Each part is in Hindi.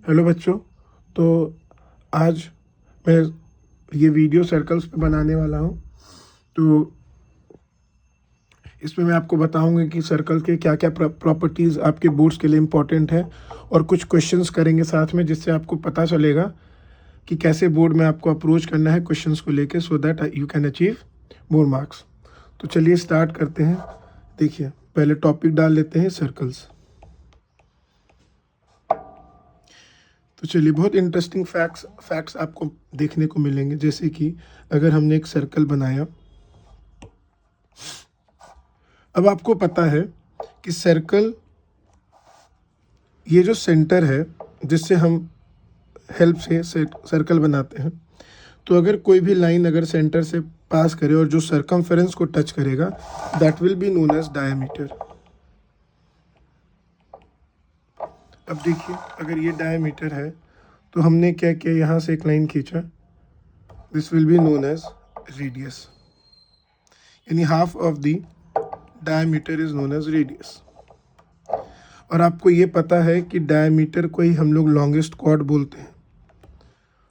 हेलो बच्चों। तो आज मैं ये वीडियो सर्कल्स पे बनाने वाला हूँ। तो इसमें मैं आपको बताऊंगा कि सर्कल के क्या क्या प्रॉपर्टीज़ आपके बोर्ड्स के लिए इम्पोर्टेंट है, और कुछ क्वेश्चंस करेंगे साथ में, जिससे आपको पता चलेगा कि कैसे बोर्ड में आपको अप्रोच करना है क्वेश्चंस को लेके, सो that you can achieve more marks. तो चलिए स्टार्ट करते हैं। देखिए, पहले टॉपिक डाल लेते हैं सर्कल्स। तो चलिए, बहुत इंटरेस्टिंग फैक्ट्स आपको देखने को मिलेंगे। जैसे कि अगर हमने एक सर्कल बनाया, अब आपको पता है कि सर्कल, ये जो सेंटर है जिससे हम हेल्प से सर्कल बनाते हैं, तो अगर कोई भी लाइन अगर सेंटर से पास करे और जो सर्कमफेरेंस को टच करेगा, that will be known as diameter. अब देखिए, अगर ये डायमीटर है तो हमने क्या किया, यहाँ से एक लाइन खींचा, this will be known as radius, यानी half of the diameter is known as radius. और आपको ये पता है कि डायमीटर को ही हम लोग लॉन्गेस्ट कॉर्ड बोलते हैं।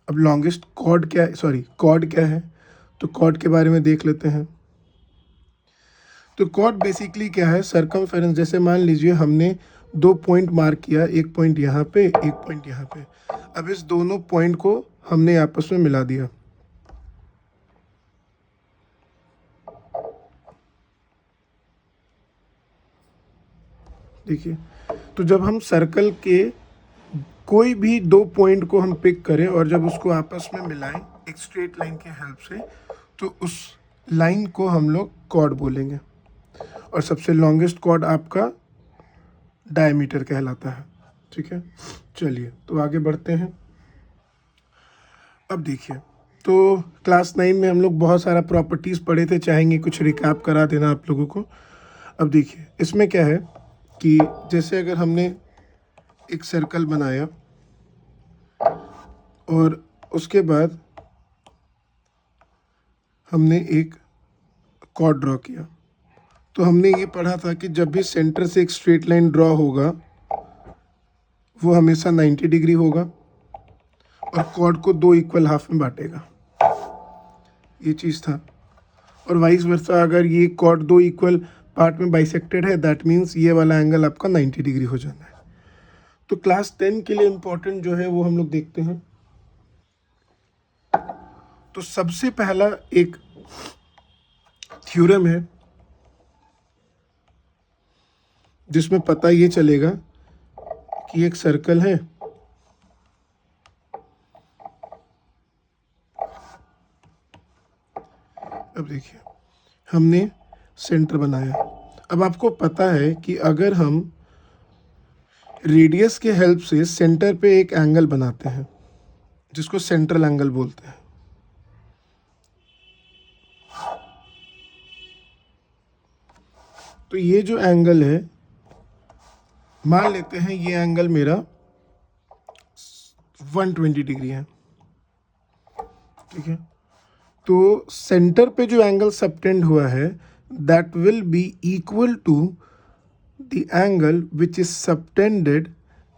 अब लॉन्गेस्ट कॉर्ड क्या है, सॉरी कॉर्ड क्या है, तो कॉर्ड के बारे में देख लेते हैं। तो कॉर्ड बेसिकली क्या है, सर्कमफेरेंस। जैसे मान लीजिए हमने 2 पॉइंट मार्क किया, एक पॉइंट यहाँ पे, एक पॉइंट यहाँ पे। अब इस दोनों पॉइंट को हमने आपस में मिला दिया। देखिए, तो जब हम सर्कल के कोई भी 2 पॉइंट को हम पिक करें और जब उसको आपस में मिलाएं एक स्ट्रेट लाइन के हेल्प से, तो उस लाइन को हम लोग कॉर्ड बोलेंगे। और सबसे लॉन्गेस्ट कॉर्ड आपका डायमीटर कहलाता है। ठीक है, चलिए तो आगे बढ़ते हैं। अब देखिए, तो क्लास 9 में हम लोग बहुत सारा प्रॉपर्टीज़ पढ़े थे, चाहेंगे कुछ रिकैप करा देना आप लोगों को। अब देखिए, इसमें क्या है कि जैसे अगर हमने एक सर्कल बनाया और उसके बाद हमने एक कॉर्ड ड्रॉ किया, तो हमने ये पढ़ा था कि जब भी सेंटर से एक स्ट्रेट लाइन ड्रॉ होगा वो हमेशा 90 डिग्री होगा और कॉर्ड को 2 इक्वल हाफ में बांटेगा। ये चीज़ था। और वाइस वर्सा, अगर ये कॉर्ड 2 इक्वल पार्ट में बाइसेक्टेड है, दैट मीन्स ये वाला एंगल आपका 90 डिग्री हो जाना है। तो क्लास 10 के लिए इम्पोर्टेंट जो है वो हम लोग देखते हैं। तो सबसे पहला एक थ्योरम है जिसमें पता ये चलेगा कि एक सर्कल है, अब देखिए हमने सेंटर बनाया। अब आपको पता है कि अगर हम रेडियस के हेल्प से सेंटर पे एक एंगल बनाते हैं जिसको सेंट्रल एंगल बोलते हैं, तो ये जो एंगल है, मान लेते हैं ये एंगल मेरा 120 डिग्री है। ठीक है, तो सेंटर पे जो एंगल सबटेंड हुआ है that will be equal to the angle which is subtended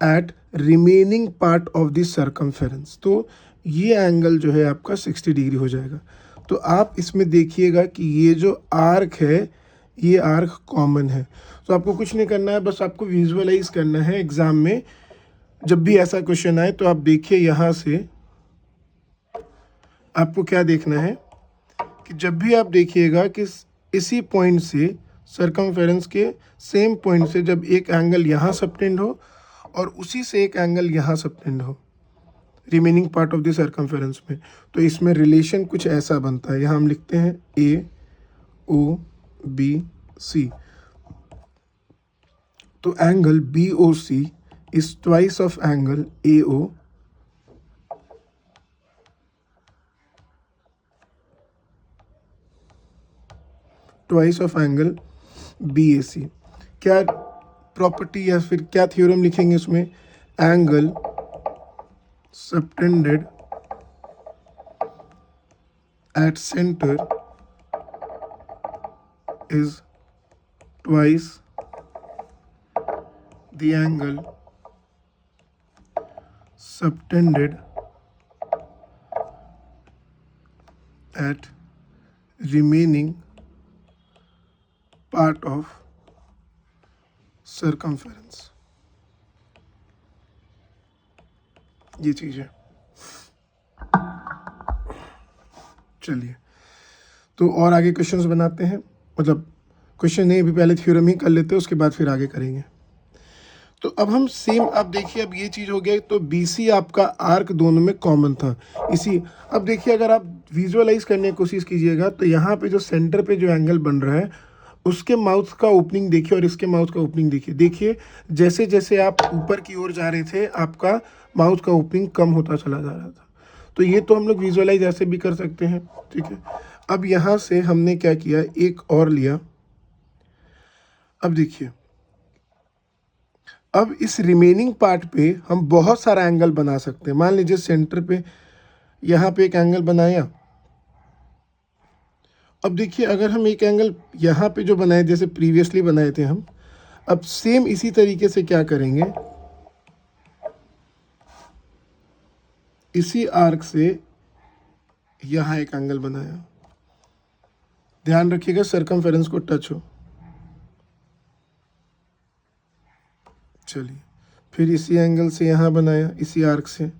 at remaining part of the circumference. तो ये एंगल जो है आपका 60 डिग्री हो जाएगा। तो आप इसमें देखिएगा कि ये जो आर्क है, ये आर्क कॉमन है। तो आपको कुछ नहीं करना है, बस आपको विजुअलाइज करना है। एग्जाम में जब भी ऐसा क्वेश्चन आए तो आप देखिए, यहाँ से आपको क्या देखना है कि जब भी आप देखिएगा कि इसी पॉइंट से, सर्कमफेरेंस के सेम पॉइंट से, जब एक एंगल यहाँ सबटेंड हो और उसी से एक एंगल यहाँ सबटेंड हो remaining part of the circumference में, तो इसमें रिलेशन कुछ ऐसा बनता है। यहाँ हम लिखते हैं ए ओ बी सी। तो angle B O C is twice of angle A O twice of angle B A C. क्या प्रॉपर्टी या फिर क्या थ्योरम लिखेंगे उसमें, angle subtended at centre is twice the angle subtended at remaining part of circumference। ये चीज है। चलिए तो और आगे क्वेश्चंस बनाते हैं, मतलब क्वेश्चन नहीं, अभी पहले थ्योरम ही कर लेते हैं, उसके बाद फिर आगे करेंगे। तो अब हम सेम, अब देखिए अब ये चीज़ हो गया, तो BC आपका आर्क दोनों में कॉमन था इसी। अब देखिए अगर आप विजुअलाइज करने की कोशिश कीजिएगा तो यहाँ पे जो सेंटर पे जो एंगल बन रहा है उसके माउथ का ओपनिंग देखिए और इसके माउथ का ओपनिंग देखिए। देखिए जैसे जैसे आप ऊपर की ओर जा रहे थे आपका माउथ का ओपनिंग कम होता चला जा रहा था। तो ये तो हम लोग विजुअलाइज ऐसे भी कर सकते हैं, ठीक है। अब यहाँ से हमने क्या किया, एक और लिया। अब देखिए अब इस रिमेनिंग पार्ट पे हम बहुत सारा एंगल बना सकते हैं। मान लीजिए सेंटर पे यहाँ पे एक एंगल बनाया। अब देखिए अगर हम एक एंगल यहाँ पे जो बनाए जैसे प्रीवियसली बनाए थे हम, अब सेम इसी तरीके से क्या करेंगे, इसी आर्क से यहाँ एक एंगल बनाया। ध्यान रखिएगा सर्कमफेरेंस को टच हो। चलिए फिर इसी एंगल से यहाँ बनाया, इसी आर्क से।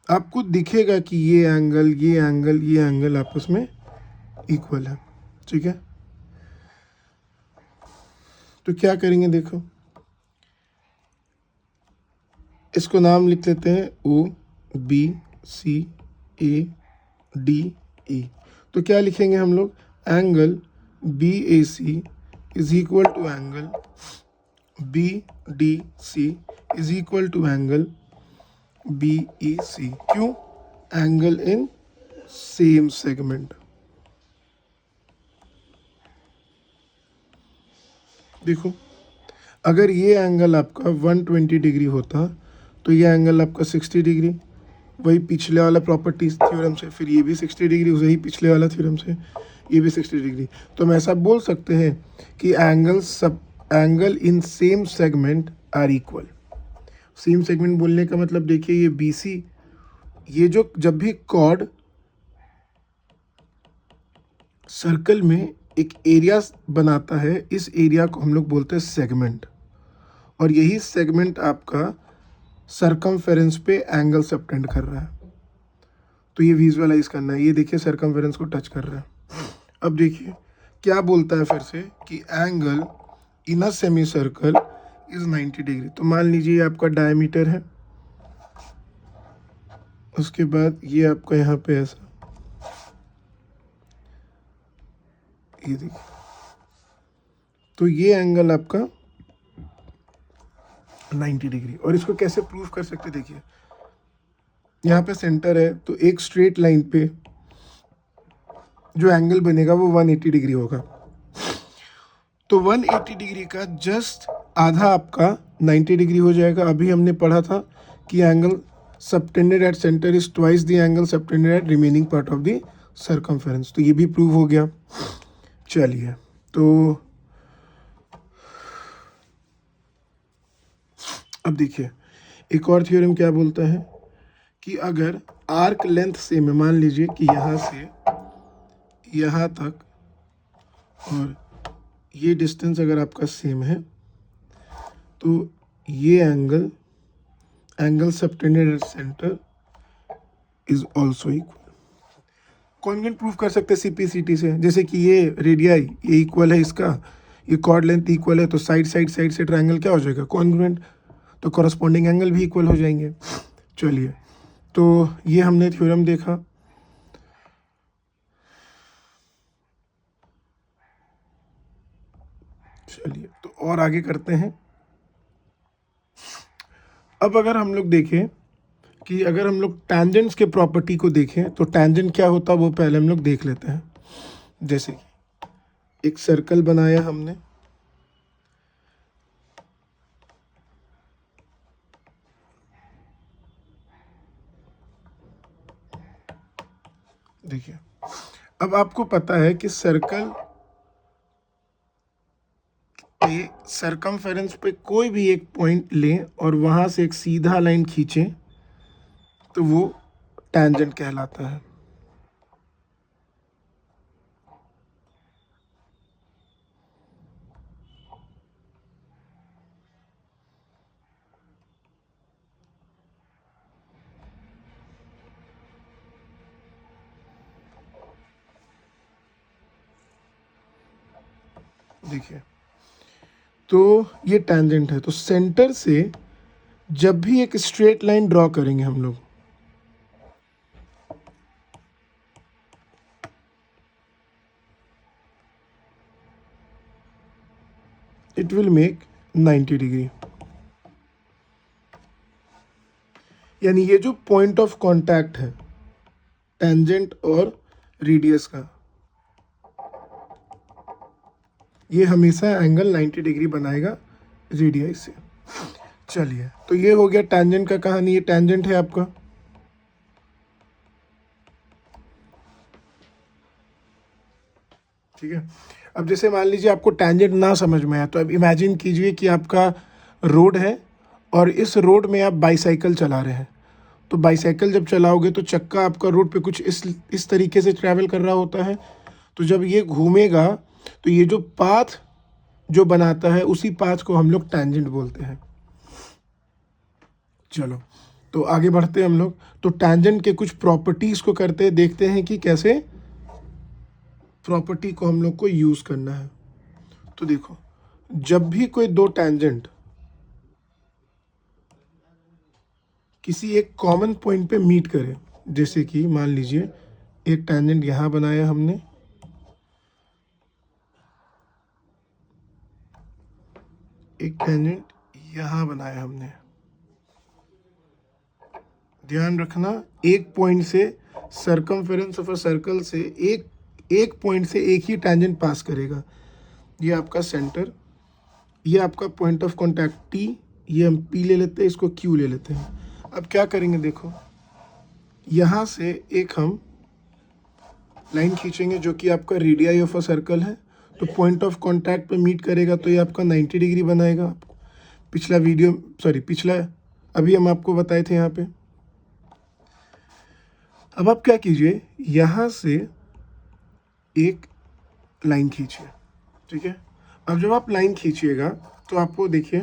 आपको दिखेगा कि ये एंगल ये एंगल ये एंगल आपस में इक्वल है, ठीक है। तो क्या करेंगे, देखो इसको नाम लिख लेते हैं OBCADE। तो क्या लिखेंगे हम लोग, angle BAC is equal to angle BDC is equal to angle BEC। क्यों, एंगल इन सेम सेगमेंट। देखो अगर ये एंगल आपका 120 डिग्री होता तो ये एंगल आपका 60 डिग्री, वही पिछले वाला प्रॉपर्टीज थ्योरम से, फिर ये भी 60 डिग्री, वही पिछले वाला थ्योरम से ये भी 60 डिग्री। तो हम ऐसा बोल सकते हैं कि angle in same segment are equal. Same segment बोलने का मतलब देखिए ये BC, ये जो जब भी कॉर्ड सर्कल में एक एरिया बनाता है, इस एरिया को हम लोग बोलते हैं सेगमेंट, और यही सेगमेंट आपका सर्कमफेरेंस पे एंगल सबटेंड कर रहा है। तो ये विजुअलाइज करना है, ये देखिए सर्कमफेरेंस को टच कर रहा है। अब देखिए क्या बोलता है फिर से कि angle in a semi circle is 90 degree. तो मान लीजिए आपका डायमीटर है, उसके बाद ये आपका यहाँ पे ऐसा, ये देखिए, तो ये एंगल आपका 90 डिग्री। और इसको कैसे प्रूव कर सकते, देखिए यहाँ पे सेंटर है, तो एक स्ट्रेट लाइन पे जो एंगल बनेगा वो 180 डिग्री होगा। तो 180 डिग्री का जस्ट आधा आपका 90 डिग्री हो जाएगा। अभी हमने पढ़ा था कि angle subtended at centre is twice the angle subtended at remaining part of the circumference. तो ये भी प्रूव हो गया। चलिए तो अब देखिए एक और थ्योरम क्या बोलता है कि अगर आर्क लेंथ सेम है, मान लीजिए कि यहाँ से यहाँ तक और ये डिस्टेंस अगर आपका सेम है, तो ये angle subtended at centre is also equal. Congruent proof कर सकते हैं CPCT से, जैसे कि ये रेडियाई ये इक्वल है, इसका ये कॉर्ड लेंथ इक्वल है, तो साइड से ट्रायंगल क्या हो जाएगा, कॉन्ग्रुएंट। तो कॉरस्पॉन्डिंग एंगल भी इक्वल हो जाएंगे। चलिए तो ये हमने थ्योरम देखा। चलिए तो और आगे करते हैं। अब अगर हम लोग देखें कि अगर हम लोग टैंजेंट्स के प्रॉपर्टी को देखें तो टैंजेंट क्या होता है वो पहले हम लोग देख लेते हैं। जैसे कि एक सर्कल बनाया हमने, देखिए अब आपको पता है कि सर्कल पे सरकमफेरेंस पे कोई भी एक पॉइंट लें और वहाँ से एक सीधा लाइन खींचें तो वो टैंजेंट कहलाता है। देखिए, तो ये टैंजेंट है। तो सेंटर से जब भी एक स्ट्रेट लाइन ड्रॉ करेंगे हम लोग, इट विल मेक 90 डिग्री। यानी ये जो पॉइंट ऑफ कांटेक्ट है टेंजेंट और रेडियस का, ये हमेशा एंगल 90 डिग्री बनाएगा रेडियस से। चलिए, तो ये हो गया टेंजेंट का कहानी। ये टेंजेंट है आपका। ठीक है। अब जैसे मान लीजिए आपको टेंजेंट ना समझ में आया, तो अब इमेजिन कीजिए कि आपका रोड है और इस रोड में आप बाईसाइकिल चला रहे हैं। तो बाईसाइकिल जब चलाओगे तो चक्का आपका रोड पे कुछ इस तरीके से ट्रैवल कर रहा होता है। तो जब ये घूमेगा तो ये जो पाथ जो बनाता है उसी पाथ को हम लोग टेंजेंट बोलते हैं। चलो, तो आगे बढ़ते हैं हम लोग। तो टेंजेंट के कुछ प्रॉपर्टीज को करते हैं, देखते हैं कि कैसे प्रॉपर्टी को हम लोग को यूज करना है। तो देखो, जब भी कोई दो टेंजेंट किसी एक कॉमन पॉइंट पे मीट करे, जैसे कि मान लीजिए एक टेंजेंट यहां बनाया हमने, एक टेंजेंट यहां बनाया हमने। ध्यान रखना, एक पॉइंट से सरकमफेरेंस ऑफ अ सर्कल से एक पॉइंट से एक ही टेंजेंट पास करेगा। ये आपका सेंटर, ये आपका पॉइंट ऑफ कांटेक्ट टी, ये हम पी ले लेते हैं, इसको क्यू ले लेते हैं। अब क्या करेंगे, देखो यहाँ से एक हम लाइन खींचेंगे जो कि आपका रेडियाई ऑफ अ सर्कल है। तो पॉइंट ऑफ कांटेक्ट पे मीट करेगा तो ये आपका 90 डिग्री बनाएगा। पिछला अभी हम आपको बताए थे यहाँ पे। अब आप क्या कीजिए, यहाँ से एक लाइन खींचिए। ठीक है। अब जब आप लाइन खींचिएगा तो आपको देखिए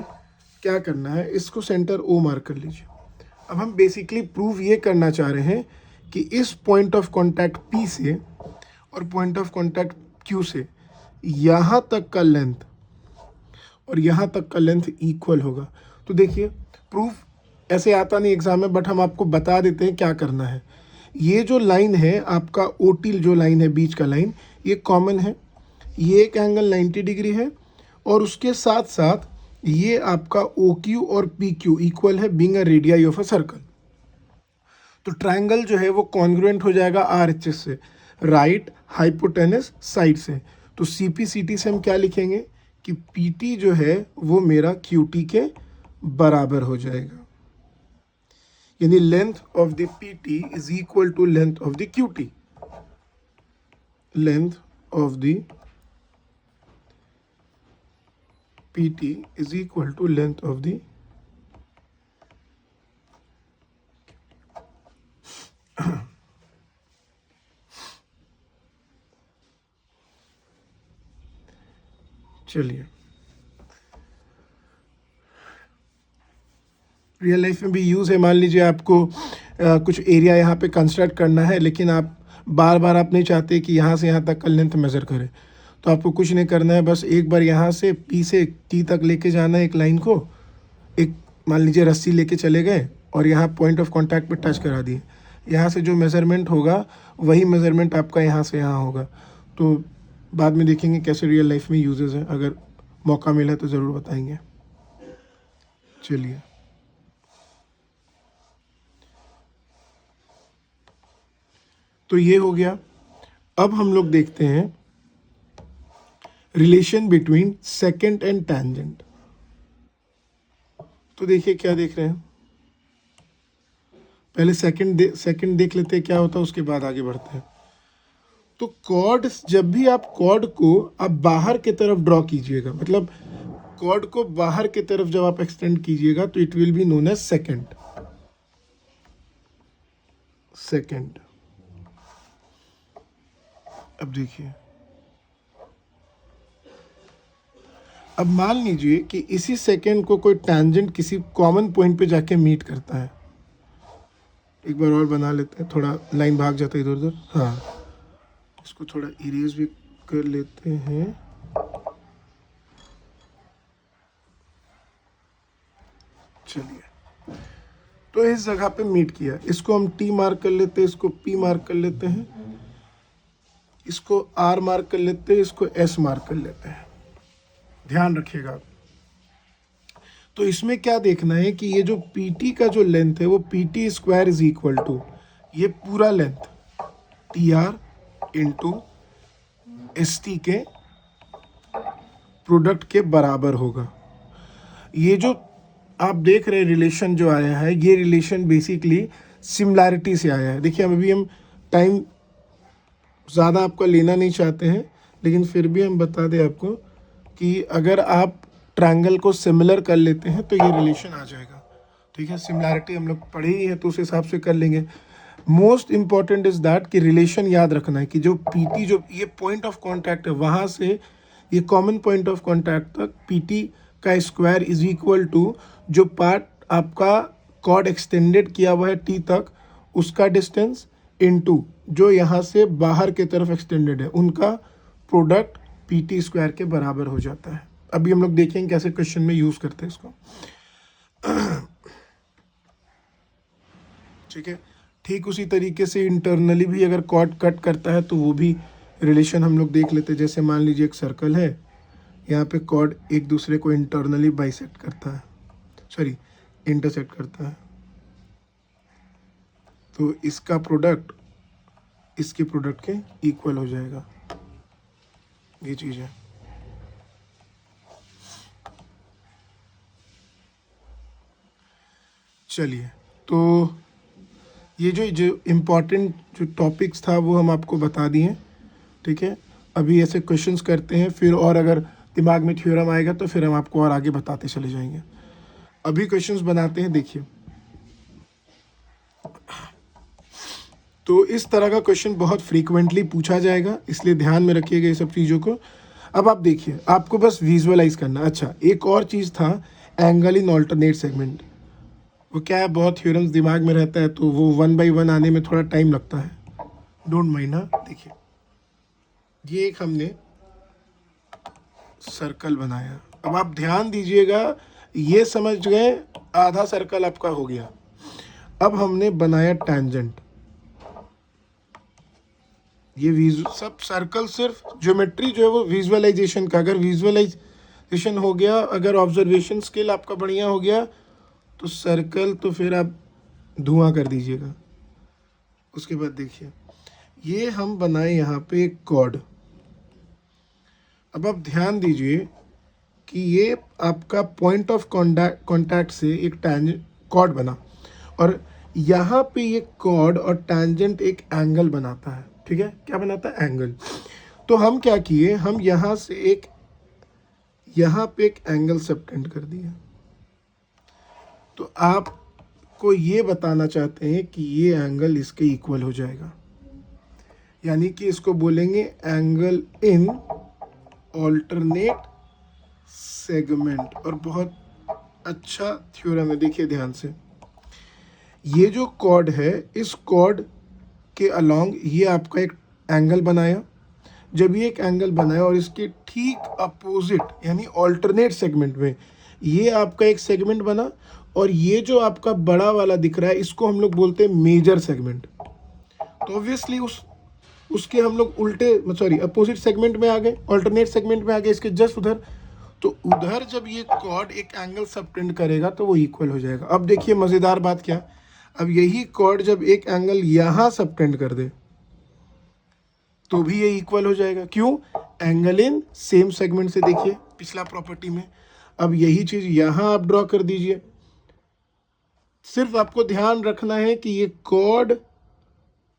क्या करना है, इसको सेंटर ओ मार्क कर लीजिए। अब हम बेसिकली प्रूव ये करना चाह रहे हैं कि इस पॉइंट ऑफ कांटेक्ट पी से और पॉइंट ऑफ कांटेक्ट क्यू से यहाँ तक का लेंथ और यहाँ तक का लेंथ इक्वल होगा। तो देखिए, प्रूफ ऐसे आता नहीं एग्जाम में, बट हम आपको बता देते हैं क्या करना है। ये जो लाइन है आपका ओटी, जो लाइन है बीच का लाइन, ये कॉमन है, ये एक एंगल 90 डिग्री है और उसके साथ साथ ये आपका ओ क्यू और पी क्यू इक्वल है, being a radii of a circle. तो ट्रायंगल जो है वो कॉन्ग्रुएंट हो जाएगा आर एच एस से, राइट हाइपोटेनस साइड से। तो सी पी सी टी से हम क्या लिखेंगे कि पी टी जो है वो मेरा क्यू टी के बराबर हो जाएगा। यानी length of the P T is equal to length of the Q T. Length of the P T is equal to length of the चलिए, रियल लाइफ में भी यूज़ है। मान लीजिए आपको कुछ एरिया यहाँ पे कंस्ट्रक्ट करना है, लेकिन आप बार बार आप नहीं चाहते कि यहाँ से यहाँ तक का लेंथ मेज़र करें, तो आपको कुछ नहीं करना है, बस एक बार यहाँ से पी से टी तक लेके जाना है एक लाइन को। एक मान लीजिए रस्सी लेके चले गए और यहाँ पॉइंट ऑफ कांटेक्ट पे टच करा दिए। यहाँ से जो मेज़रमेंट होगा वही मेज़रमेंट आपका यहाँ से यहाँ होगा। तो बाद में देखेंगे कैसे रियल लाइफ में यूजेस हैं, अगर मौका मिला तो ज़रूर बताएंगे। चलिए, तो ये हो गया। अब हम लोग देखते हैं relation between second and tangent. तो देखिए क्या देख रहे हैं, पहले सेकंड देख लेते हैं क्या होता है, उसके बाद आगे बढ़ते हैं। तो कॉर्ड, जब भी आप कॉर्ड को आप बाहर की तरफ ड्रॉ कीजिएगा, मतलब कॉर्ड को बाहर की तरफ जब आप एक्सटेंड कीजिएगा तो it will be known as secant. अब देखिए, अब मान लीजिए कि इसी सेकेंड को कोई टैंजेंट किसी कॉमन पॉइंट पे जाके मीट करता है। एक बार और बना लेते हैं, थोड़ा लाइन भाग जाता है इधर उधर। हाँ, इसको थोड़ा इरेज भी कर लेते हैं। चलिए, तो इस जगह पे मीट किया, इसको हम टी मार्क कर लेते हैं, इसको पी मार्क कर लेते हैं, इसको आर मार्क कर लेते हैं, इसको एस मार्क कर लेते हैं। ध्यान रखिएगा। तो इसमें क्या देखना है कि ये जो पी का जो लेंथ है वो P square is equal to ये पूरा length T R into S T के प्रोडक्ट के बराबर होगा। ये जो आप देख रहे हैं रिलेशन जो आया है, ये रिलेशन बेसिकली सिमिलैरिटी से आया है। देखिए, अभी हम टाइम ज़्यादा आपका लेना नहीं चाहते हैं, लेकिन फिर भी हम बता दें आपको कि अगर आप ट्रायंगल को सिमिलर कर लेते हैं तो ये रिलेशन आ जाएगा। ठीक है, सिमिलैरिटी हम लोग पढ़े ही है तो उस हिसाब से कर लेंगे। मोस्ट इंपॉर्टेंट इज दैट कि रिलेशन याद रखना है कि जो पीटी, जो ये पॉइंट ऑफ कांटेक्ट है, वहाँ से ये कॉमन पॉइंट ऑफ कांटेक्ट तक पीटी का स्क्वायर इज इक्वल टू जो पार्ट आपका कॉर्ड एक्सटेंडेड किया हुआ है टी तक, उसका डिस्टेंस इनटू जो यहाँ से बाहर की तरफ एक्सटेंडेड है, उनका प्रोडक्ट पीटी स्क्वायर के बराबर हो जाता है। अभी हम लोग देखेंगे कैसे क्वेश्चन में यूज करते हैं इसको। ठीक है, ठीक उसी तरीके से इंटरनली भी अगर कॉर्ड कट करता है तो वो भी रिलेशन हम लोग देख लेते हैं। जैसे मान लीजिए एक सर्कल है, यहाँ पे कॉर्ड एक दूसरे को इंटरनली बाइसेक्ट करता है, सॉरी इंटरसेक्ट करता है, तो इसका प्रोडक्ट इसके प्रोडक्ट के इक्वल हो जाएगा। ये चीज़ है। चलिए, तो ये जो इम्पोर्टेंट जो टॉपिक्स था वो हम आपको बता दिए। ठीक है, अभी ऐसे क्वेश्चंस करते हैं, फिर और अगर दिमाग में थ्योरम आएगा तो फिर हम आपको और आगे बताते चले जाएंगे। अभी क्वेश्चंस बनाते हैं। देखिए, तो इस तरह का क्वेश्चन बहुत फ्रीक्वेंटली पूछा जाएगा, इसलिए ध्यान में रखिएगा ये सब चीज़ों को। अब आप देखिए, आपको बस विजुअलाइज करना। अच्छा, एक और चीज़ था, एंगल इन ऑल्टरनेट सेगमेंट। वो क्या है, बहुत थ्योरम्स दिमाग में रहता है तो वो 1 by 1 आने में थोड़ा टाइम लगता है, डोंट माइंड। हाँ, देखिए, ये एक हमने सर्कल बनाया। अब आप ध्यान दीजिएगा, ये समझ गए, आधा सर्कल आपका हो गया। अब हमने बनाया टैंजेंट। ये सब सर्कल सिर्फ ज्योमेट्री जो है वो विजुअलाइजेशन का, अगर विजुअलाइजेशन हो गया, अगर ऑब्जर्वेशन स्किल आपका बढ़िया हो गया तो सर्कल तो फिर आप धुआं कर दीजिएगा। उसके बाद देखिए, ये हम बनाए यहाँ पे एक कॉर्ड। अब आप ध्यान दीजिए कि ये आपका पॉइंट ऑफ कॉन्टैक्ट से एक टैंजेंट कॉर्ड बना, और यहाँ पे ये कॉर्ड और टैंजेंट एक एंगल बनाता है। ठीक है, क्या बनाता है, एंगल। तो हम क्या किए, हम यहाँ से यहाँ पे एक एंगल सबटेंड कर दिया। तो आपको ये बताना चाहते हैं कि ये एंगल इसके इक्वल हो जाएगा, यानी कि इसको बोलेंगे एंगल इन ऑल्टरनेट सेगमेंट। और बहुत अच्छा थ्योरम है, देखिए ध्यान से। ये जो कॉर्ड है, इस कॉर्ड के अलोंग ये आपका एक एंगल बनाया। जब ये एक एंगल बनाया और इसके ठीक अपोजिट यानी ऑल्टरनेट सेगमेंट में ये आपका एक सेगमेंट बना, और ये जो आपका बड़ा वाला दिख रहा है इसको हम लोग बोलते हैं मेजर सेगमेंट। तो ऑब्वियसली उसके हम लोग अपोजिट सेगमेंट में आ गए, ऑल्टरनेट सेगमेंट में आ गए, इसके जस्ट उधर। तो उधर जब ये कॉर्ड एक एंगल सबटेंड करेगा तो वो इक्वल हो जाएगा। अब देखिए मज़ेदार बात क्या, अब यही कॉर्ड जब एक एंगल यहाँ सबटेंड कर दे तो भी ये इक्वल हो जाएगा। क्यों, एंगल इन सेम सेगमेंट से। देखिए पिछला प्रॉपर्टी में। अब यही चीज़ यहाँ आप ड्रॉ कर दीजिए। सिर्फ आपको ध्यान रखना है कि ये कॉर्ड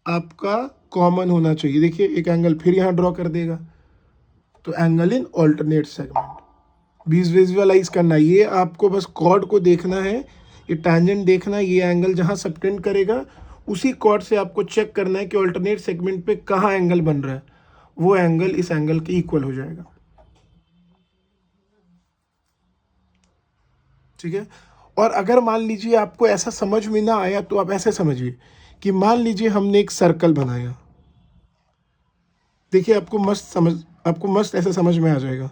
आपका कॉमन होना चाहिए। देखिए एक एंगल फिर यहाँ ड्रॉ कर देगा, तो angle in alternate segment. Visualise करना है, ये आपको बस कॉर्ड को देखना है, ये टैंजेंट देखना है, ये एंगल जहाँ सबटेंड करेगा उसी कॉर्ड से आपको चेक करना है कि ऑल्टरनेट सेगमेंट पे कहाँ एंगल बन रहा है, वो एंगल इस एंगल के इक्वल हो जाएगा। ठीक है। और अगर मान लीजिए आपको ऐसा समझ में ना आया तो आप ऐसे समझिए कि मान लीजिए हमने एक सर्कल बनाया, देखिए आपको मस्त ऐसे समझ में आ जाएगा।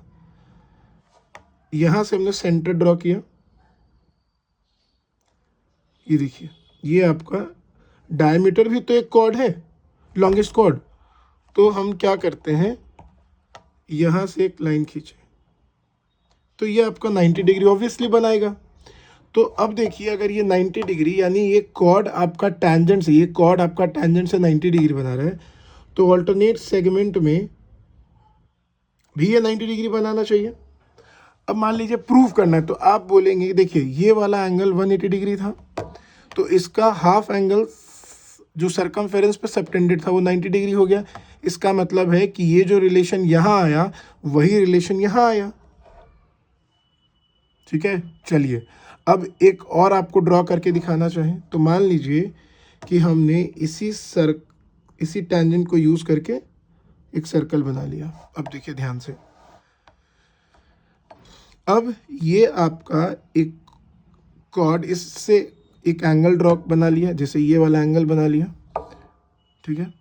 यहां से हमने सेंटर ड्रॉ किया, ये देखिए ये आपका डायमीटर भी तो एक कॉर्ड है, लॉन्गेस्ट कॉर्ड। तो हम क्या करते हैं, यहां से एक लाइन खींचे तो ये आपका 90 डिग्री ऑब्वियसली बनाएगा। तो अब देखिए अगर ये 90 डिग्री यानी ये कॉर्ड आपका टैंजेंट से, ये कॉर्ड आपका टैंजेंट से 90 डिग्री बना रहा है, तो ऑल्टरनेट सेगमेंट में भी ये 90 डिग्री बनाना चाहिए। अब मान लीजिए प्रूव करना है तो आप बोलेंगे देखिए ये वाला एंगल 180 डिग्री था, तो इसका हाफ एंगल जो सरकमफेरेंस पे सबटेंडेड था वो 90 डिग्री हो गया। इसका मतलब है कि ये जो रिलेशन यहाँ आया वही रिलेशन यहाँ आया। ठीक है, चलिए अब एक और आपको ड्रॉ करके दिखाना चाहें तो मान लीजिए कि हमने इसी टेंजेंट को यूज़ करके एक सर्कल बना लिया। अब देखिए ध्यान से, अब ये आपका एक कॉर्ड, इससे एक एंगल ड्रॉ बना लिया, जैसे ये वाला एंगल बना लिया, ठीक है,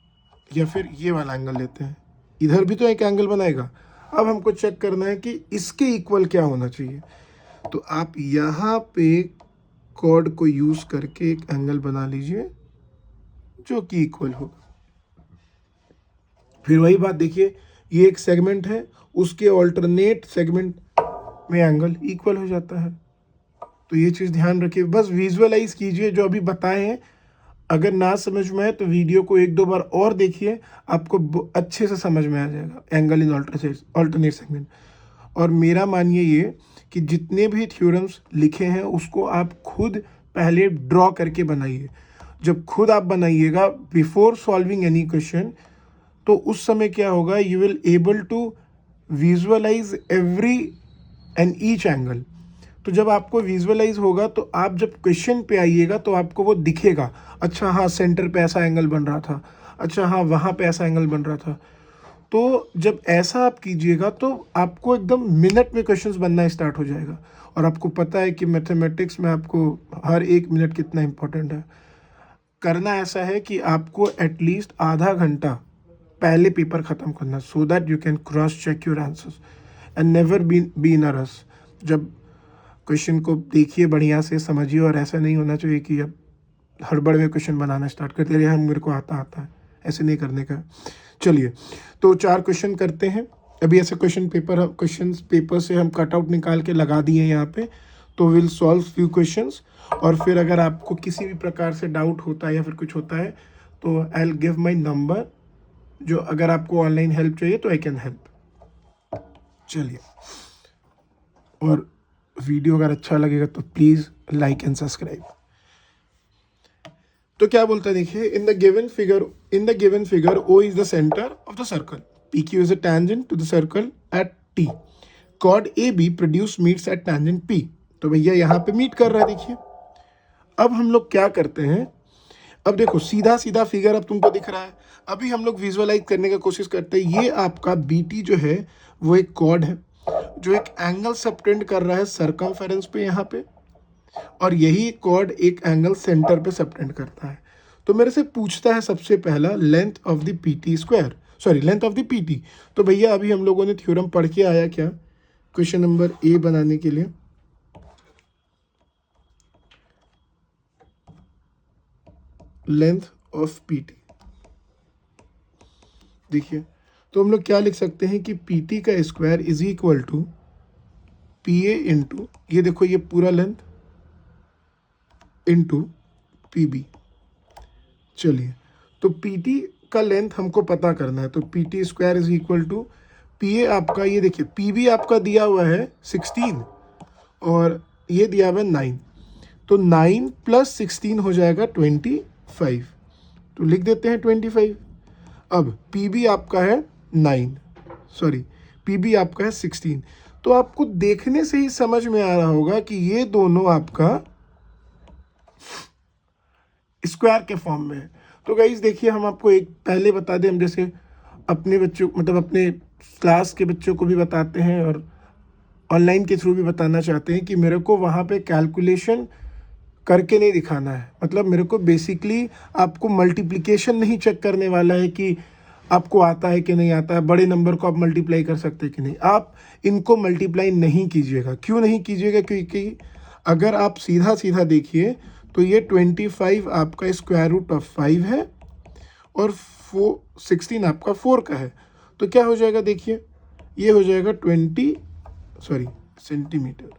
या फिर ये वाला एंगल लेते हैं, इधर भी तो एक एंगल बनाएगा। अब हमको चेक करना है कि इसके इक्वल क्या होना चाहिए, तो आप यहाँ पे कॉर्ड को यूज़ करके एक एंगल बना लीजिए जो कि इक्वल होगा। फिर वही बात देखिए, ये एक सेगमेंट है, उसके ऑल्टरनेट सेगमेंट में एंगल इक्वल हो जाता है। तो ये चीज़ ध्यान रखिए, बस विजुअलाइज कीजिए जो अभी बताए हैं। अगर ना समझ में आए तो वीडियो को एक दो बार और देखिए, आपको अच्छे से समझ में आ जाएगा एंगल इन ऑल्टरनेट सेगमेंट। और मेरा मानिए ये कि जितने भी थ्योरम्स लिखे हैं उसको आप खुद पहले ड्रॉ करके बनाइए। जब खुद आप बनाइएगा बिफोर सॉल्विंग एनी क्वेश्चन, तो उस समय क्या होगा, you will able to visualise every and each angle. तो जब आपको विजुअलाइज होगा तो आप जब क्वेश्चन पे आइएगा तो आपको वो दिखेगा, अच्छा हाँ सेंटर पे ऐसा एंगल बन रहा था, अच्छा हाँ वहाँ पे ऐसा एंगल बन रहा था। तो जब ऐसा आप कीजिएगा तो आपको एकदम मिनट में क्वेश्चंस बनना स्टार्ट हो जाएगा। और आपको पता है कि मैथमेटिक्स में आपको हर एक मिनट कितना इम्पोर्टेंट है। करना ऐसा है कि आपको एटलीस्ट आधा घंटा पहले पेपर ख़त्म करना, so that you can cross check your answers and never be in a rush. जब क्वेश्चन को देखिए बढ़िया से समझिए, और ऐसा नहीं होना चाहिए कि अब हड़बड़ में क्वेश्चन बनाना स्टार्ट करते रहे, हम मेरे को आता है, ऐसे नहीं करने का। चलिए तो 4 क्वेश्चन करते हैं अभी। ऐसे क्वेश्चन पेपर से हम कटआउट निकाल के लगा दिए यहाँ पे, तो विल सॉल्व फ्यू क्वेश्चंस। और फिर अगर आपको किसी भी प्रकार से डाउट होता है या फिर कुछ होता है तो I will give my number, जो अगर आपको ऑनलाइन हेल्प चाहिए तो आई कैन हेल्प। चलिए, और वीडियो अगर अच्छा लगेगा तो प्लीज़ लाइक एंड सब्सक्राइब। तो क्या बोलता है देखिए, in the given figure O is the centre of the circle, PQ is a tangent to the circle at T, chord AB produce meets at tangent P। तो भैया यहाँ पे मीट कर रहा है। देखिए अब हम लोग क्या करते हैं, अब देखो सीधा सीधा फिगर अब तुमको दिख रहा है। अभी हम लोग विजुअलाइज करने का कोशिश करते हैं। ये आपका BT जो है वो एक कॉर्ड है जो एक एंगल सबटेंड कर रहा है सरकमफेरेंस पे यहाँ पे, और यही कॉर्ड एक एंगल सेंटर पे सबटेंड करता है। तो मेरे से पूछता है सबसे पहला length of the PT square, sorry length of the PT। तो भैया अभी हम लोगों ने थ्योरम पढ़ के आया क्या क्वेश्चन नंबर A बनाने के लिए, लेंथ ऑफ PT। देखिए तो हम लोग क्या लिख सकते हैं कि PT का square is equal to PA into, ये देखो ये पूरा लेंथ, इंटू PB। चलिए तो PT का लेंथ हमको पता करना है, तो PT square is equal to PA आपका, ये देखिए PB आपका दिया हुआ है 16 और ये दिया हुआ है 9, तो 9 + 16 हो जाएगा 25, तो लिख देते हैं 25। अब PB आपका है 9, सॉरी PB आपका है 16, तो आपको देखने से ही समझ में आ रहा होगा कि ये दोनों आपका स्क्वायर के फॉर्म में है। तो गाइस देखिए, हम आपको एक पहले बता दें, हम जैसे अपने बच्चों मतलब अपने क्लास के बच्चों को भी बताते हैं और ऑनलाइन के थ्रू भी बताना चाहते हैं कि मेरे को वहाँ पे कैलकुलेशन करके नहीं दिखाना है। मतलब मेरे को बेसिकली आपको मल्टीप्लिकेशन नहीं चेक करने वाला है कि आपको आता है कि नहीं आता है, बड़े नंबर को आप मल्टीप्लाई कर सकते हैं कि नहीं। आप इनको मल्टीप्लाई नहीं कीजिएगा। क्यों नहीं कीजिएगा? क्योंकि अगर आप सीधा सीधा देखिए तो ये 25 आपका स्क्वायर रूट ऑफ 5 है और 16 आपका 4 का है। तो क्या हो जाएगा? देखिए, ये हो जाएगा सेंटीमीटर।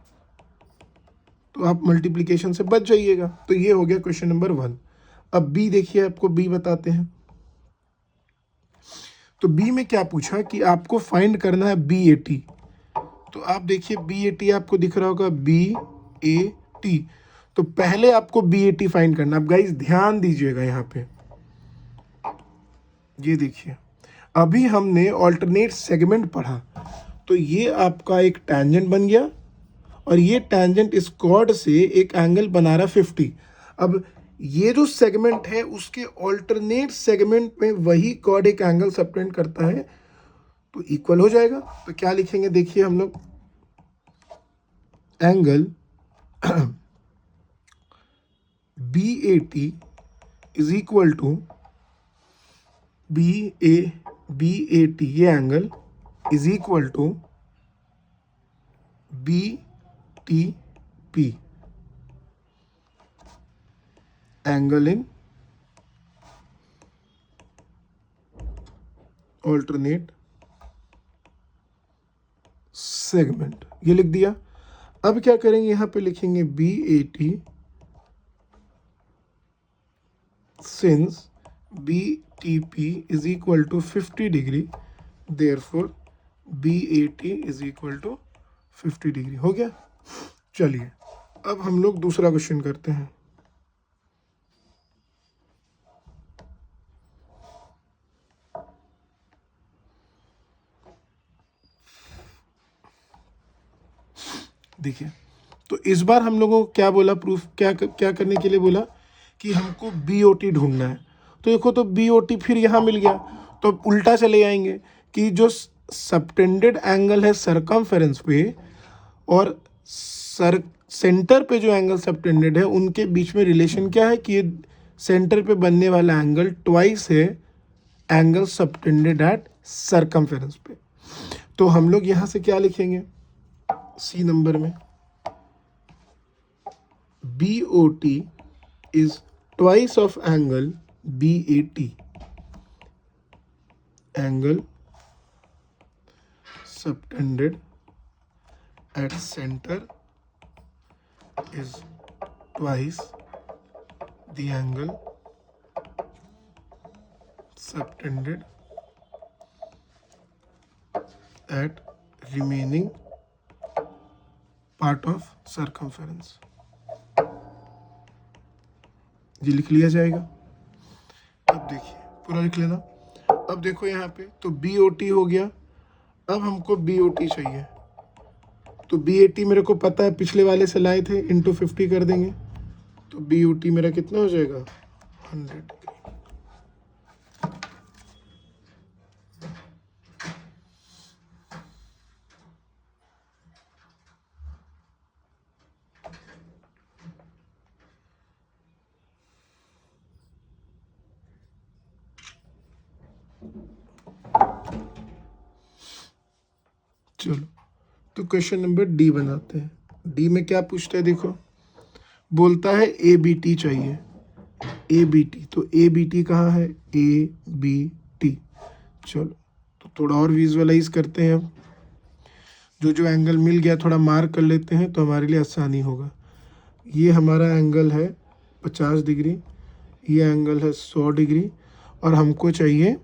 तो आप मल्टीप्लिकेशन से बच जाइएगा। तो ये हो गया क्वेश्चन नंबर 1। अब बी देखिए, आपको बी बताते हैं। तो बी में क्या पूछा कि आपको फाइंड करना है BAT। तो आप देखिए BAT आपको दिख रहा होगा, BAT। तो पहले आपको BAT फाइंड करना। अब गाइस ध्यान दीजिएगा यहाँ पे, ये देखिए अभी हमने ऑल्टरनेट सेगमेंट पढ़ा। तो ये आपका एक टैंजेंट बन गया और ये टैंजेंट इस कॉर्ड से एक एंगल बना रहा 50। अब ये जो सेगमेंट है उसके ऑल्टरनेट सेगमेंट में वही कॉर्ड एक एंगल सबटेंड करता है, तो इक्वल हो जाएगा। तो क्या लिखेंगे? देखिए हम लोग angle BAT is equal to BAT, ये angle is equal to BTP, angle in alternate segment. ये लिख दिया। अब क्या करेंगे? यहां पे लिखेंगे BAT since BTP is equal to 50 degree, therefore BAT is equal to 50 degree. हो गया। चलिए अब हम लोग दूसरा क्वेश्चन करते हैं। देखिए, तो इस बार हम लोगों को क्या बोला? प्रूफ क्या करने के लिए बोला कि हमको BOT ढूंढना है। तो देखो, तो BOT फिर यहाँ मिल गया, तो अब उल्टा चले आएंगे कि जो सबटेंडेड एंगल है सरकमफेरेंस पे और सेंटर पे जो एंगल सबटेंडेड है उनके बीच में रिलेशन क्या है कि ये सेंटर पे बनने वाला एंगल ट्वाइस है एंगल सबटेंडेड एट सरकमफेरेंस पे। तो हम लोग यहाँ से क्या लिखेंगे? C नंबर में BOT is twice of angle BAT. Angle subtended at center is twice the angle subtended at remaining part of circumference। ये लिख लिया जाएगा। अब देखिए, पूरा लिख लेना। अब देखो यहाँ पे तो BOT हो गया। अब हमको BOT चाहिए, तो BAT मेरे को पता है, पिछले वाले से लाए थे, इंटू 50 कर देंगे। तो BOT मेरा कितना हो जाएगा? 100 डिग्री। चलो, तो क्वेश्चन नंबर D बनाते हैं। D में क्या पूछता है? देखो, बोलता है ABT चाहिए। ABT, तो ABT कहाँ है? ABT। चलो, तो थोड़ा और विजुअलाइज करते हैं। अब जो एंगल मिल गया थोड़ा मार्क कर लेते हैं तो हमारे लिए आसानी होगा। ये हमारा एंगल है 50 डिग्री, ये एंगल है 100 डिग्री और हमको चाहिए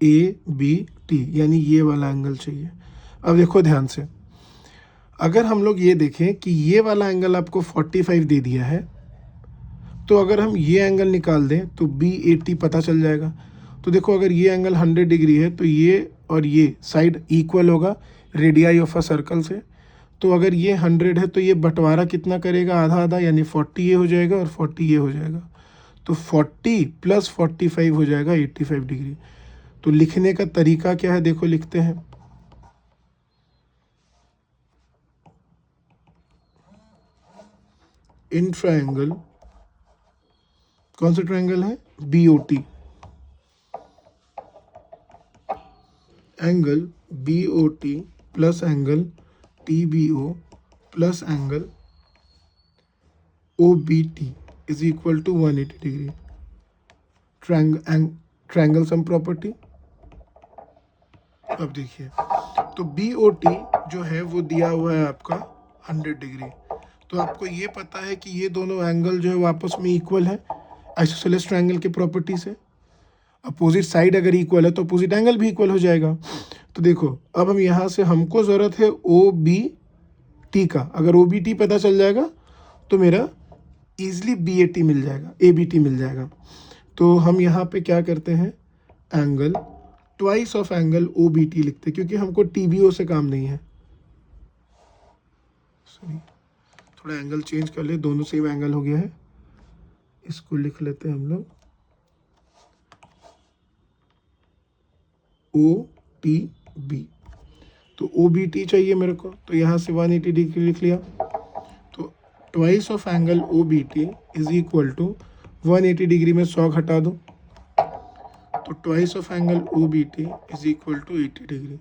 ABT, यानी ये वाला एंगल चाहिए। अब देखो ध्यान से, अगर हम लोग ये देखें कि ये वाला एंगल आपको 45 दे दिया है, तो अगर हम ये एंगल निकाल दें तो BAT पता चल जाएगा। तो देखो, अगर ये एंगल 100 डिग्री है तो ये और ये साइड इक्वल होगा रेडियाई ऑफ अ सर्कल से। तो अगर ये 100 है तो ये बंटवारा कितना करेगा, आधा आधा, यानी 40 ये हो जाएगा और 40 ये हो जाएगा। तो 40 + 45 हो जाएगा 85 डिग्री। तो लिखने का तरीका क्या है, देखो लिखते हैं। इन ट्रायंगल, कौन सा ट्रायंगल है, BOT, angle BOT plus angle TBO plus angle OBT is equal to 180 degree. Triangle sum property. अब देखिए, तो BOT जो है वो दिया हुआ है आपका 100 डिग्री। तो आपको ये पता है कि ये दोनों एंगल जो है वो आपस में इक्वल है आइसोसेलेस ट्रायंगल की प्रॉपर्टी से। अपोजिट साइड अगर इक्वल है तो अपोजिट एंगल भी इक्वल हो जाएगा। तो देखो, अब हम यहाँ से, हमको ज़रूरत है OBT का। अगर OBT पता चल जाएगा तो मेरा ईजिली BAT मिल जाएगा, ABT मिल जाएगा। तो हम यहाँ पे क्या करते हैं, angle twice of angle OBT लिखते हैं, क्योंकि हमको TBO से काम नहीं है। सॉरी, थोड़ा एंगल चेंज कर ले, दोनों सेम एंगल हो गया है। इसको लिख लेते हैं हम लोग OTB। तो OBT चाहिए मेरे को, तो यहाँ से 180 डिग्री लिख लिया। तो twice of angle OBT is equal to 180 degree में 100 घटा दो, तो twice of angle OBT is equal to 80 degree.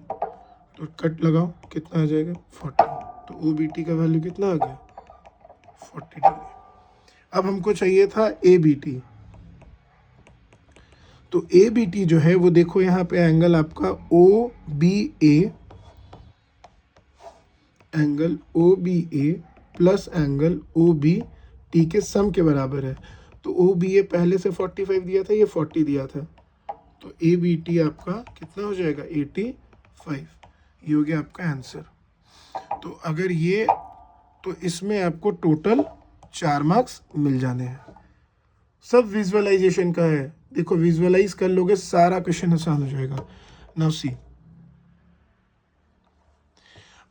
तो कट लगाओ, कितना आ जाएगा, 40। तो OBT का वैल्यू कितना आ गया, 40 डिग्री। अब हमको चाहिए था ABT। तो ABT जो है वो देखो, यहाँ पे एंगल आपका OBA, angle OBA plus angle OBT के सम के बराबर है। तो OBA पहले से 45 दिया था, ये 40 दिया था। तो ABT आपका कितना हो जाएगा, 85। ये हो गया आपका आंसर। तो अगर ये, तो इसमें आपको टोटल 4 मार्क्स मिल जाने हैं। सब विजुअलाइजेशन का है, देखो विजुअलाइज कर लोगे सारा क्वेश्चन आसान हो जाएगा। नाउ सी,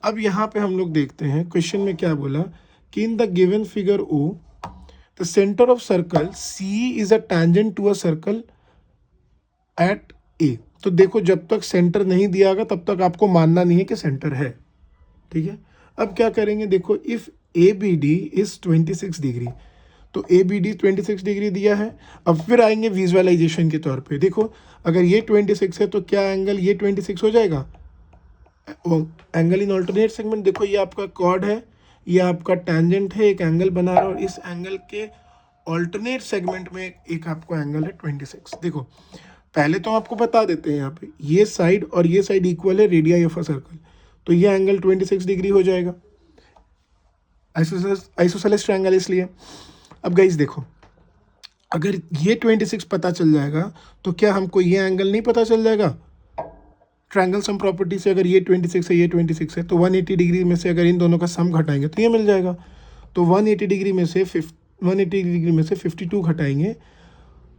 अब यहाँ पे हम लोग देखते हैं क्वेश्चन में क्या बोला कि in the given figure O the centre of circle C is a tangent to a circle at A। तो देखो, जब तक सेंटर नहीं दिया गया तब तक आपको मानना नहीं है कि सेंटर है, ठीक है। अब क्या करेंगे, देखो, इफ ABD इज 26 डिग्री, तो ABD 26 डिग्री दिया है। अब फिर आएंगे विजुअलाइजेशन के तौर पे। देखो, अगर ये 26 है तो क्या एंगल ये 26 हो जाएगा, एंगल इन ऑल्टरनेट सेगमेंट। देखो, ये आपका कॉर्ड है, ये आपका टैंजेंट है, एक एंगल बना रहा है, और इस एंगल के ऑल्टरनेट सेगमेंट में एक आपको एंगल है 26। देखो, पहले तो आपको बता देते हैं, यहाँ पे ये साइड और ये साइड इक्वल है रेडियाई ऑफ अ सर्कल, तो ये एंगल 26 डिग्री हो जाएगा, आइसोसेलेस ट्रायंगल इसलिए। अब गाइस देखो, अगर ये 26 पता चल जाएगा तो क्या हमको ये एंगल नहीं पता चल जाएगा, ट्रायंगल सम प्रॉपर्टी से। अगर ये 26 है, ये 26 है, तो 180 डिग्री में से अगर इन दोनों का सम घटाएंगे तो ये मिल जाएगा। तो 180 डिग्री में से 52 घटाएंगे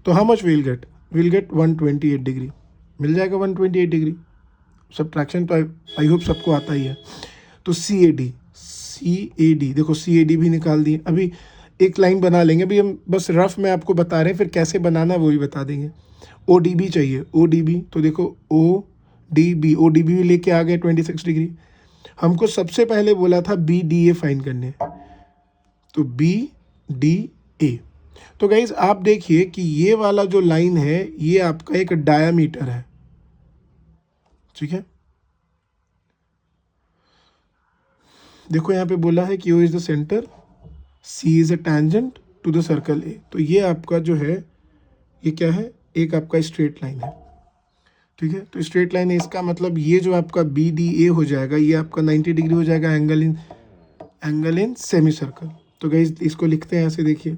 तो how much will get, 128 degree मिल जाएगा, 128 डिग्री। सब्ट्रैक्शन तो आई होप सबको आता ही है। तो CAD देखो, CAD भी निकाल दिए। अभी एक लाइन बना लेंगे, अभी हम बस रफ में आपको बता रहे हैं, फिर कैसे बनाना वो भी बता देंगे। ODB चाहिए, ODB, तो देखो ODB भी लेके आ गए 26 डिग्री। हमको सबसे पहले बोला था BDA फाइन करने, तो BDA। तो गाइज आप देखिए कि ये वाला जो लाइन है ये आपका एक डायामीटर है, ठीक है। देखो यहाँ पे बोला है कि O is the centre, C is a tangent to the circle A। तो ये आपका जो है ये क्या है, एक आपका स्ट्रेट लाइन है, ठीक है। तो स्ट्रेट लाइन है, इसका मतलब ये जो आपका BDA हो जाएगा ये आपका 90 डिग्री हो जाएगा, एंगल इन सेमी सर्कल। तो गाइज इसको लिखते हैं ऐसे, देखिए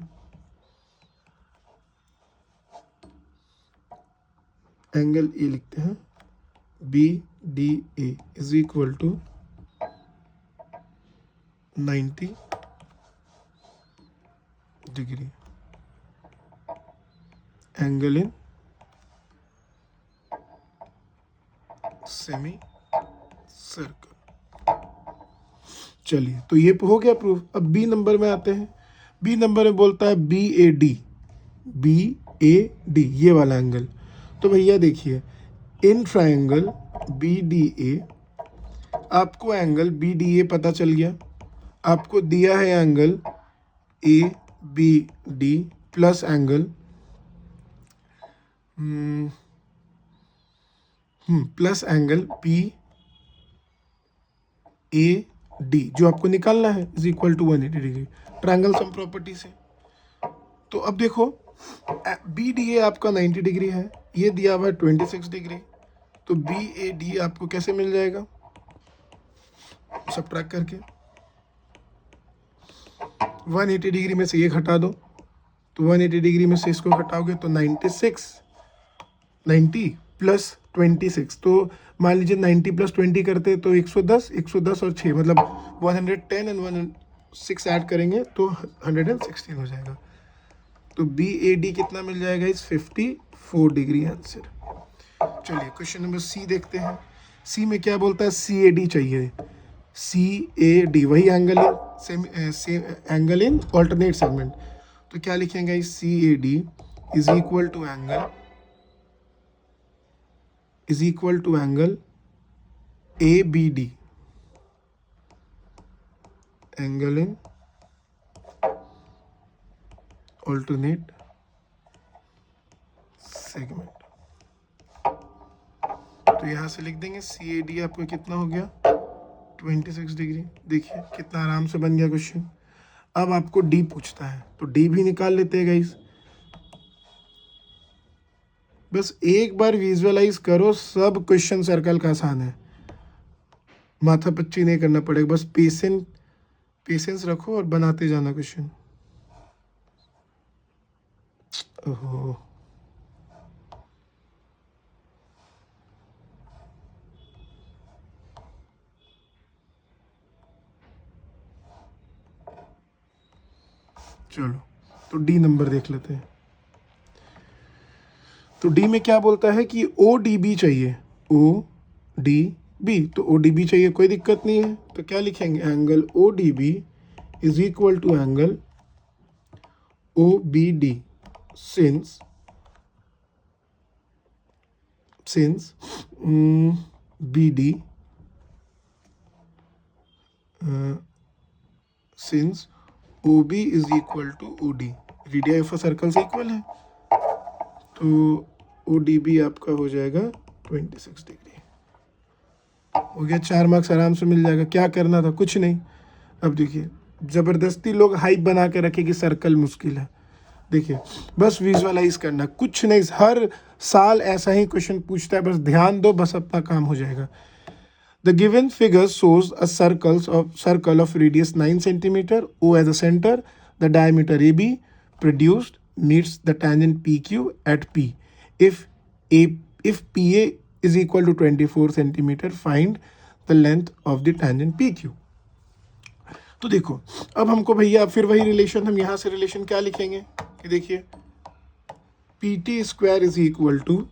एंगल ए लिखते हैं, BDA is equal to 90 degree, angle in semicircle. चलिए, तो ये हो गया प्रूफ। अब बी नंबर में आते हैं। बी नंबर में बोलता है बी ए डी, ये वाला एंगल। तो भैया देखिए, in triangle B D A, आपको एंगल बी डी ए पता चल गया, आपको दिया है angle A B D plus angle plus angle B A D, जो आपको निकालना है, is equal to 180 degree, triangle sum property से। तो अब देखो, बी डी ए आपका 90 डिग्री है, ये दिया हुआ है 26 डिग्री, तो बी ए डी आपको कैसे मिल जाएगा, सबट्रैक्ट करके 180 डिग्री में से ये घटा दो, तो 180 डिग्री में से इसको घटाओगे तो 90 प्लस 26, तो मान लीजिए 90 प्लस 20 करते तो 110 और 6 मतलब 110 एंड 6 ऐड करेंगे तो 116 हो जाएगा। तो बी ए डी कितना मिल जाएगा, इस 54 डिग्री आंसर। चलिए क्वेश्चन नंबर सी देखते हैं। सी में क्या बोलता है, सी ए डी चाहिए। सी ए डी वही angle angle in alternate segment. तो क्या लिखेंगे, C A D is equal to angle A B D, angle in alternate segment. तो यहां से लिख देंगे सी ए डी आपको कितना हो गया, 26 डिग्री। देखिए कितना आराम से बन गया क्वेश्चन। अब आपको डी पूछता है, तो डी भी निकाल लेते हैं गाइस। बस एक बार विजुअलाइज करो, सब क्वेश्चन सर्कल का आसान है, माथा पच्ची नहीं करना पड़ेगा, बस पेशेंस रखो और बनाते जाना क्वेश्चन। ओहो, चलो तो डी नंबर देख लेते हैं। तो डी में क्या बोलता है कि ओ डी बी चाहिए, ओ डी बी, तो ओ डी बी चाहिए, कोई दिक्कत नहीं है। तो क्या लिखेंगे, angle O D B is equal to angle O B D, since B D since O B is equal to O D, radius of circle से इक्वल है, तो ओ डी बी आपका हो जाएगा 26 डिग्री। हो गया, 4 मार्क्स आराम से मिल जाएगा। क्या करना था, कुछ नहीं। अब देखिए, ज़बरदस्ती लोग हाइप बना के रखे कि सर्कल मुश्किल है, देखिए बस विजुअलाइज करना, कुछ नहीं। हर साल ऐसा ही क्वेश्चन पूछता है, बस ध्यान दो, बस अपना काम हो जाएगा। The given figure shows a circle of radius 9 centimeter, O as a center, the diameter AB produced meets the tangent PQ at P. If PA is equal to 24 centimeter, find the length of the tangent PQ. तो देखो, अब हमको भैया फिर वही रिलेशन, हम यहाँ से रिलेशन क्या लिखेंगे कि देखिए PT square is equal to